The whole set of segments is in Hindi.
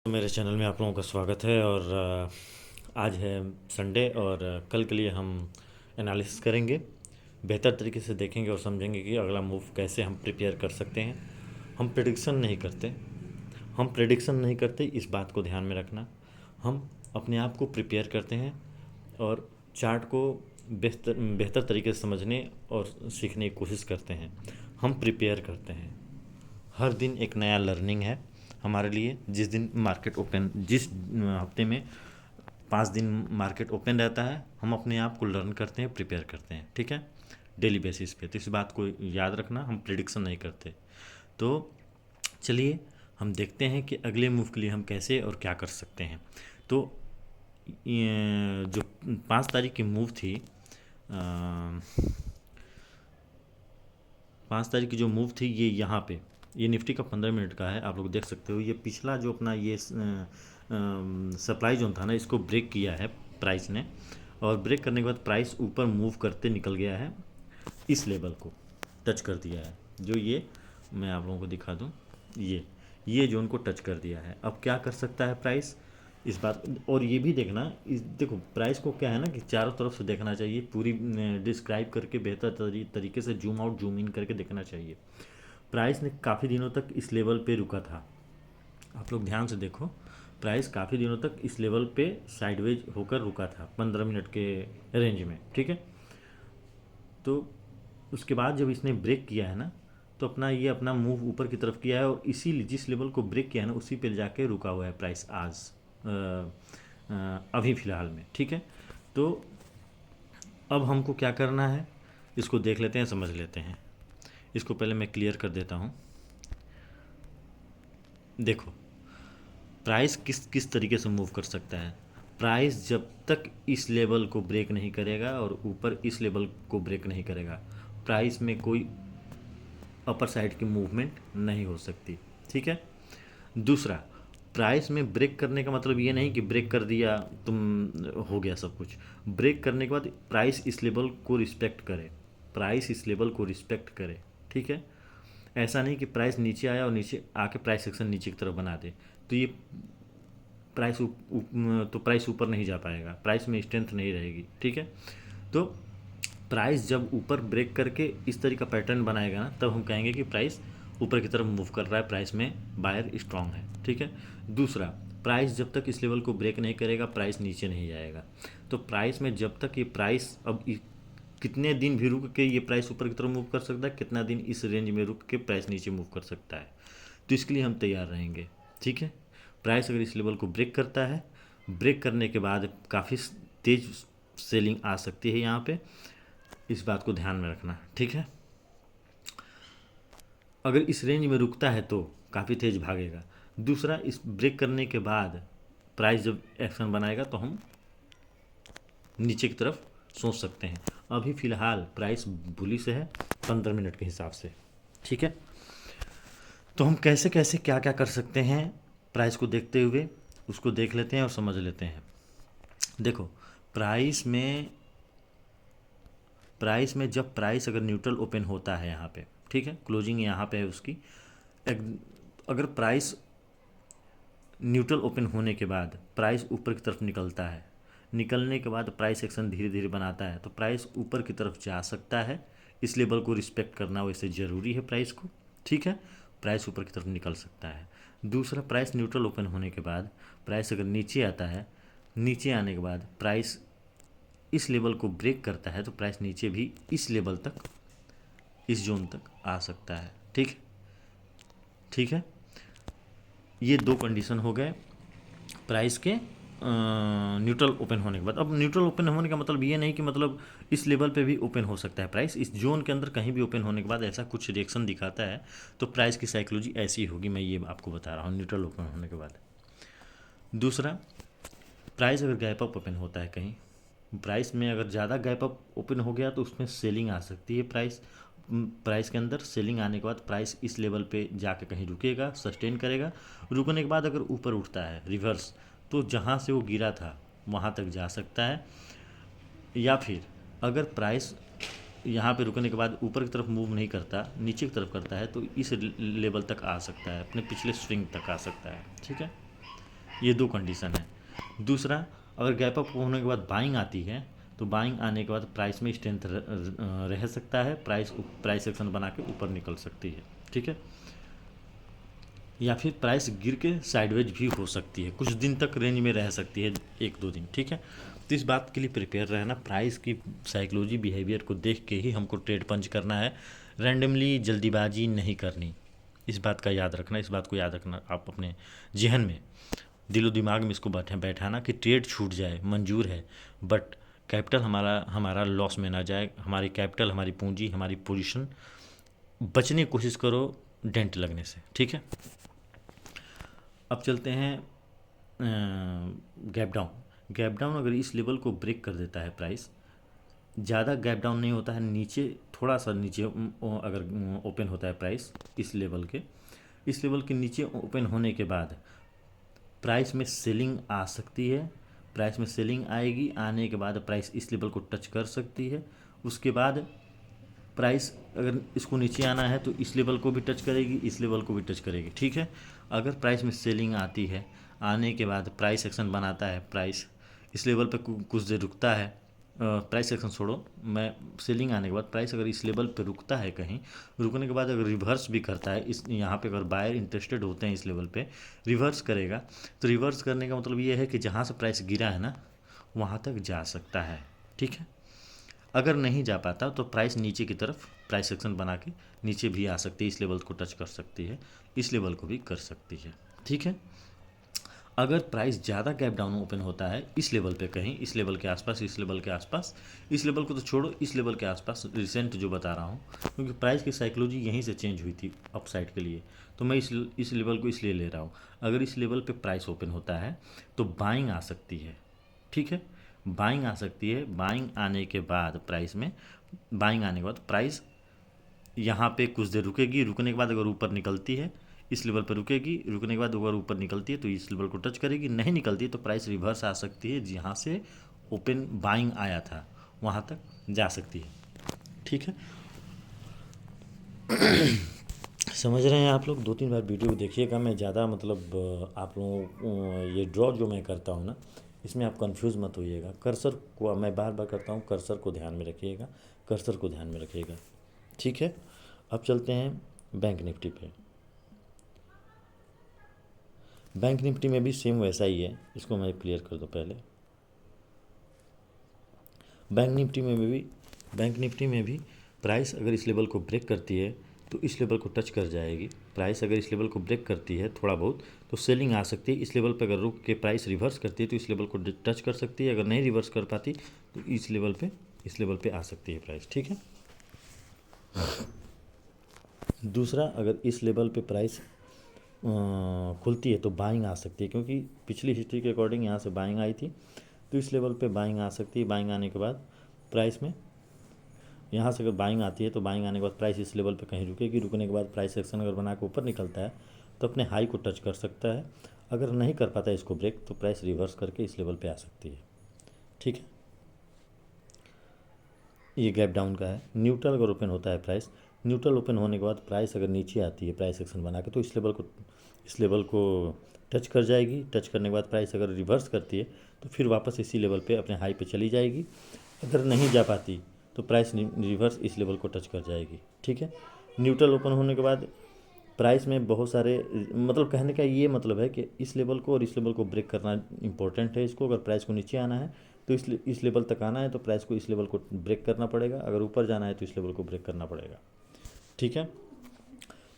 तो मेरे चैनल में आप लोगों का स्वागत है और आज है संडे और कल के लिए हम एनालिसिस करेंगे। बेहतर तरीके से देखेंगे और समझेंगे कि अगला मूव कैसे हम प्रिपेयर कर सकते हैं। हम प्रेडिक्शन नहीं करते। इस बात को ध्यान में रखना। हम अपने आप को प्रिपेयर करते हैं और चार्ट को बेहतर बेहतर तरीके से समझने और सीखने की कोशिश करते हैं। हम प्रिपेयर करते हैं। हर दिन एक नया लर्निंग है हमारे लिए। जिस हफ्ते में 5 दिन मार्केट ओपन रहता है, हम अपने आप को लर्न करते हैं, प्रिपेयर करते हैं, ठीक है, डेली बेसिस पे। तो इस बात को याद रखना, हम प्रिडिक्शन नहीं करते। तो चलिए हम देखते हैं कि अगले मूव के लिए हम कैसे और क्या कर सकते हैं। तो जो 5 तारीख की मूव थी, 5 तारीख की जो मूव थी, ये यहाँ पे, ये निफ्टी का 15 मिनट का है। आप लोग देख सकते हो, ये पिछला जो अपना ये सप्लाई जोन था ना, इसको ब्रेक किया है प्राइस ने। और ब्रेक करने के बाद प्राइस ऊपर मूव करते निकल गया है, इस लेवल को टच कर दिया है। जो ये मैं आप लोगों को दिखा दूँ, ये जोन को टच कर दिया है। अब क्या कर सकता है प्राइस, इस बात। और ये भी देखना, देखो प्राइस को क्या है ना कि चारों तरफ से देखना चाहिए, पूरी डिस्क्राइब करके बेहतर तरीके से जूम आउट जूम इन करके देखना चाहिए। प्राइस ने काफ़ी दिनों तक इस लेवल पे रुका था। आप लोग ध्यान से देखो, प्राइस काफ़ी दिनों तक इस लेवल पे साइडवेज होकर रुका था 15 मिनट के रेंज में, ठीक है। तो उसके बाद जब इसने ब्रेक किया है ना, तो अपना मूव ऊपर की तरफ किया है और इसी जिस लेवल को ब्रेक किया है ना, उसी पे जाके रुका हुआ है प्राइस आज, अभी फ़िलहाल में, ठीक है। तो अब हमको क्या करना है, इसको देख लेते हैं, समझ लेते हैं। इसको पहले मैं क्लियर कर देता हूँ। देखो प्राइस किस किस तरीके से मूव कर सकता है। प्राइस जब तक इस लेवल को ब्रेक नहीं करेगा और ऊपर इस लेवल को ब्रेक नहीं करेगा, प्राइस में कोई अपर साइड की मूवमेंट नहीं हो सकती, ठीक है। दूसरा, प्राइस में ब्रेक करने का मतलब ये नहीं कि ब्रेक कर दिया तुम हो गया सब कुछ। ब्रेक करने के बाद प्राइस इस लेवल को रिस्पेक्ट करे, ठीक है। ऐसा नहीं कि प्राइस नीचे आया और नीचे आके प्राइस सेक्शन नीचे की तरफ बना दे, तो ये प्राइस ऊपर नहीं जा पाएगा, प्राइस में स्ट्रेंथ नहीं रहेगी, ठीक है। तो प्राइस जब ऊपर ब्रेक करके इस तरह का पैटर्न बनाएगा ना, तब हम कहेंगे कि प्राइस ऊपर की तरफ मूव कर रहा है, प्राइस में बायर स्ट्रांग है, ठीक है। दूसरा, प्राइस जब तक इस लेवल को ब्रेक नहीं करेगा, प्राइस नीचे नहीं जाएगा। तो प्राइस में जब तक ये प्राइस कितने दिन भी रुक के ये प्राइस ऊपर की तरफ मूव कर सकता है, कितना दिन इस रेंज में रुक के प्राइस नीचे मूव कर सकता है। तो इसके लिए हम तैयार रहेंगे, ठीक है। प्राइस अगर इस लेवल को ब्रेक करता है, ब्रेक करने के बाद काफ़ी तेज सेलिंग आ सकती है यहाँ पे, इस बात को ध्यान में रखना, ठीक है। अगर इस रेंज में रुकता है तो काफ़ी तेज भागेगा। दूसरा, इस ब्रेक करने के बाद प्राइस जब एक्शन बनाएगा तो हम नीचे की तरफ सोच सकते हैं। अभी फ़िलहाल प्राइस बुलिश है 15 मिनट के हिसाब से, ठीक है। तो हम कैसे कैसे क्या क्या कर सकते हैं प्राइस को देखते हुए, उसको देख लेते हैं और समझ लेते हैं। देखो जब प्राइस अगर न्यूट्रल ओपन होता है यहाँ पे, ठीक है, क्लोजिंग यहाँ पे है उसकी, अगर प्राइस न्यूट्रल ओपन होने के बाद प्राइस ऊपर की तरफ निकलता है, निकलने के बाद प्राइस एक्शन धीरे धीरे बनाता है, तो प्राइस ऊपर की तरफ जा सकता है। इस लेवल को रिस्पेक्ट करना वैसे ज़रूरी है प्राइस को, ठीक है। प्राइस ऊपर की तरफ निकल सकता है। दूसरा, प्राइस न्यूट्रल ओपन होने के बाद प्राइस अगर नीचे आता है, नीचे आने के बाद प्राइस इस लेवल को ब्रेक करता है, तो प्राइस नीचे भी इस लेवल तक, इस जोन तक आ सकता है, ठीक है। ये दो कंडीशन हो गए प्राइस के न्यूट्रल ओपन होने के बाद। अब न्यूट्रल ओपन होने का मतलब ये नहीं कि मतलब इस लेवल पे भी ओपन हो सकता है प्राइस, इस जोन के अंदर कहीं भी ओपन होने के बाद ऐसा कुछ रिएक्शन दिखाता है, तो प्राइस की साइकोलॉजी ऐसी होगी, मैं ये आपको बता रहा हूँ, न्यूट्रल ओपन होने के बाद। दूसरा, प्राइस अगर गैप अप ओपन होता है कहीं, प्राइस में अगर ज़्यादा गैप अप ओपन हो गया तो उसमें सेलिंग आ सकती है। प्राइस के अंदर सेलिंग आने के बाद प्राइस इस लेवल पे जाके कहीं रुकेगा, सस्टेन करेगा। रुकने के बाद अगर ऊपर उठता है रिवर्स, तो जहाँ से वो गिरा था वहाँ तक जा सकता है। या फिर अगर प्राइस यहाँ पे रुकने के बाद ऊपर की तरफ मूव नहीं करता, नीचे की तरफ करता है, तो इस लेवल तक आ सकता है, अपने पिछले स्विंग तक आ सकता है, ठीक है। ये दो कंडीशन है। दूसरा, अगर गैप अप होने के बाद बाइंग आती है तो बाइंग आने के बाद प्राइस में स्ट्रेंथ रह सकता है, प्राइस एक्शन बना के ऊपर निकल सकती है, ठीक है। या फिर प्राइस गिर के साइडवेज भी हो सकती है, कुछ दिन तक रेंज में रह सकती है, 1-2 दिन, ठीक है। तो इस बात के लिए प्रिपेयर रहना, प्राइस की साइकोलॉजी बिहेवियर को देख के ही हमको ट्रेड पंच करना है, रैंडमली जल्दीबाजी नहीं करनी। इस बात का याद रखना, इस बात को याद रखना आप अपने जहन में, दिलो दिमाग में इसको बैठाना कि ट्रेड छूट जाए मंजूर है, बट कैपिटल हमारा लॉस में ना जाए, हमारी कैपिटल, हमारी पूंजी, हमारी पोजीशन बचने की कोशिश करो डेंट लगने से, ठीक है। अब चलते हैं गैप डाउन। गैप डाउन अगर इस लेवल को ब्रेक कर देता है प्राइस, ज़्यादा गैप डाउन नहीं होता है, नीचे थोड़ा सा नीचे अगर ओपन होता है प्राइस इस लेवल के नीचे ओपन होने के बाद प्राइस में सेलिंग आ सकती है, प्राइस में सेलिंग आएगी, आने के बाद प्राइस इस लेवल को टच कर सकती है। उसके बाद प्राइस अगर इसको नीचे आना है तो इस लेवल को भी टच करेगी, इस लेवल को भी टच करेगी, ठीक है। अगर प्राइस में सेलिंग आती है, आने के बाद प्राइस एक्शन बनाता है, प्राइस इस लेवल पे कुछ देर रुकता है, प्राइस एक्शन छोड़ो, मैं सेलिंग आने के बाद प्राइस अगर इस लेवल पे रुकता है, कहीं रुकने के बाद अगर रिवर्स भी करता है, इस यहाँ पे अगर बायर इंटरेस्टेड होते हैं इस लेवल पे रिवर्स करेगा, तो रिवर्स करने का मतलब ये है कि जहाँ से प्राइस गिरा है ना वहाँ तक जा सकता है, ठीक है। अगर नहीं जा पाता तो प्राइस नीचे की तरफ प्राइस एक्शन बना के नीचे भी आ सकती है, इस लेवल को टच कर सकती है, इस लेवल को भी कर सकती है, ठीक है। अगर प्राइस ज़्यादा गैप डाउन ओपन होता है इस लेवल पे, कहीं इस लेवल के आसपास, इस लेवल के आसपास, इस लेवल को तो छोड़ो, इस लेवल के आसपास रिसेंट जो बता रहा हूँ, क्योंकि प्राइस की साइकोलॉजी यहीं से चेंज हुई थी अपसाइड के लिए, तो मैं इस लेवल को इसलिए ले रहा हूँ। अगर इस लेवल पे प्राइस ओपन होता है तो बाइंग आ सकती है, ठीक है, बाइंग आ सकती है। बाइंग आने के बाद प्राइस यहाँ पे कुछ देर रुकेगी, रुकने के बाद अगर ऊपर निकलती है इस लेवल पर रुकेगी, रुकने के बाद अगर ऊपर निकलती है तो इस लेवल को टच करेगी, नहीं निकलती तो प्राइस रिवर्स आ सकती है, जहाँ से ओपन बाइंग आया था वहाँ तक जा सकती है, ठीक है। समझ रहे हैं आप लोग? 2-3 बार वीडियो देखिएगा, मैं ज़्यादा मतलब आप लोगों को ये ड्रॉ जो मैं करता हूँ ना इसमें आप कंफ्यूज मत होइएगा। कर्सर को मैं बार बार करता हूँ, कर्सर को ध्यान में रखिएगा, कर्सर को ध्यान में रखिएगा, ठीक है। अब चलते हैं बैंक निफ्टी पे। बैंक निफ्टी में भी सेम वैसा ही है, इसको मैं क्लियर कर दूँ पहले। बैंक निफ्टी में भी प्राइस अगर इस लेवल को ब्रेक करती है तो इस लेवल को टच कर जाएगी। प्राइस अगर इस लेवल को ब्रेक करती है थोड़ा बहुत तो सेलिंग आ सकती है, इस लेवल पर अगर रुक के प्राइस रिवर्स करती है तो इस लेवल को टच कर सकती है, अगर नहीं रिवर्स कर पाती तो इस लेवल पे आ सकती है प्राइस, ठीक है। दूसरा, अगर इस लेवल पे प्राइस खुलती है तो बाइंग आ सकती है, क्योंकि पिछली हिस्ट्री के अकॉर्डिंग यहाँ से बाइंग आई थी, तो इस लेवल पे बाइंग आ सकती है। बाइंग आने के बाद प्राइस में यहाँ से अगर बाइंग आती है तो बाइंग आने के बाद प्राइस इस लेवल पे कहीं रुकेगी, रुकने के बाद प्राइस एक्शन अगर बना के ऊपर निकलता है तो अपने हाई को टच कर सकता है, अगर नहीं कर पाता इसको ब्रेक तो प्राइस रिवर्स करके इस लेवल पे आ सकती है, ठीक है। ये गैप डाउन का है। न्यूट्रल अगर ओपन होता है प्राइस, न्यूट्रल ओपन होने के बाद प्राइस अगर नीचे आती है प्राइस एक्शन बना के तो इस लेवल को टच कर जाएगी, टच करने के बाद प्राइस अगर रिवर्स करती है तो फिर वापस इसी लेवल पे अपने हाई पे चली जाएगी, अगर नहीं जा पाती तो प्राइस रिवर्स इस लेवल को टच कर जाएगी, ठीक है। न्यूट्रल ओपन होने के बाद प्राइस में बहुत सारे, मतलब कहने का ये मतलब है कि इस लेवल को और इस लेवल को ब्रेक करना इंपॉर्टेंट है इसको। अगर प्राइस को नीचे आना है तो इस लेवल तक आना है तो प्राइस को इस लेवल को ब्रेक करना पड़ेगा, अगर ऊपर जाना है तो इस लेवल को ब्रेक करना पड़ेगा, ठीक है।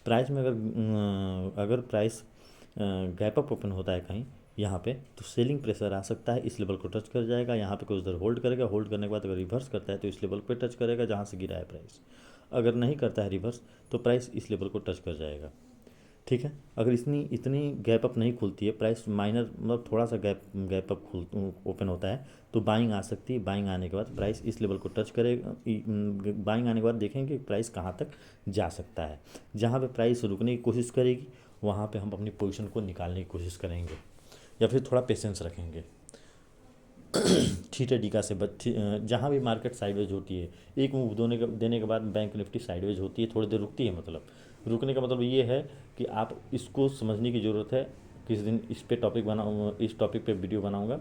प्राइस में अगर प्राइस गैप अप ओपन होता है कहीं यहाँ पे तो सेलिंग प्रेशर आ सकता है, इस लेवल को टच कर जाएगा, यहाँ पे कुछ देर होल्ड करेगा, होल्ड करने के बाद अगर रिवर्स करता है तो इस लेवल पे टच करेगा जहाँ से गिरा है प्राइस, अगर नहीं करता है रिवर्स तो प्राइस इस लेवल को टच कर जाएगा, ठीक है। अगर इतनी गैप अप नहीं खुलती है, प्राइस माइनर मतलब थोड़ा सा गैप अप ओपन होता है तो बाइंग आ सकती है। बाइंग आने के बाद प्राइस इस लेवल को टच करेगा, बाइंग आने के बाद देखेंगे प्राइस कहाँ तक जा सकता है, जहाँ पे प्राइस रुकने की कोशिश करेगी वहाँ पे हम अपनी पोजीशन को निकालने की कोशिश करेंगे या फिर थोड़ा पेशेंस रखेंगे। थीटा डी का से जहाँ भी मार्केट साइडवेज होती है, एक मूव देने के बाद बैंक निफ्टी साइडवेज होती है, थोड़ी देर रुकती है, मतलब रुकने का मतलब ये है कि आप इसको समझने की ज़रूरत है किसी दिन इस पे टॉपिक बनाऊँ, इस टॉपिक पे वीडियो बनाऊँगा।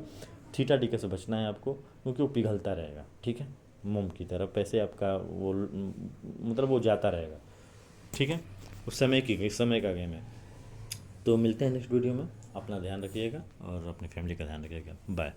थीटा डीके से बचना है आपको, क्योंकि वो पिघलता रहेगा, ठीक है, मोम की तरह पैसे आपका वो मतलब वो जाता रहेगा, ठीक है। उस समय का गेम है। तो मिलते हैं नेक्स्ट वीडियो में। अपना ध्यान रखिएगा और अपनी फैमिली का ध्यान रखिएगा। बाय।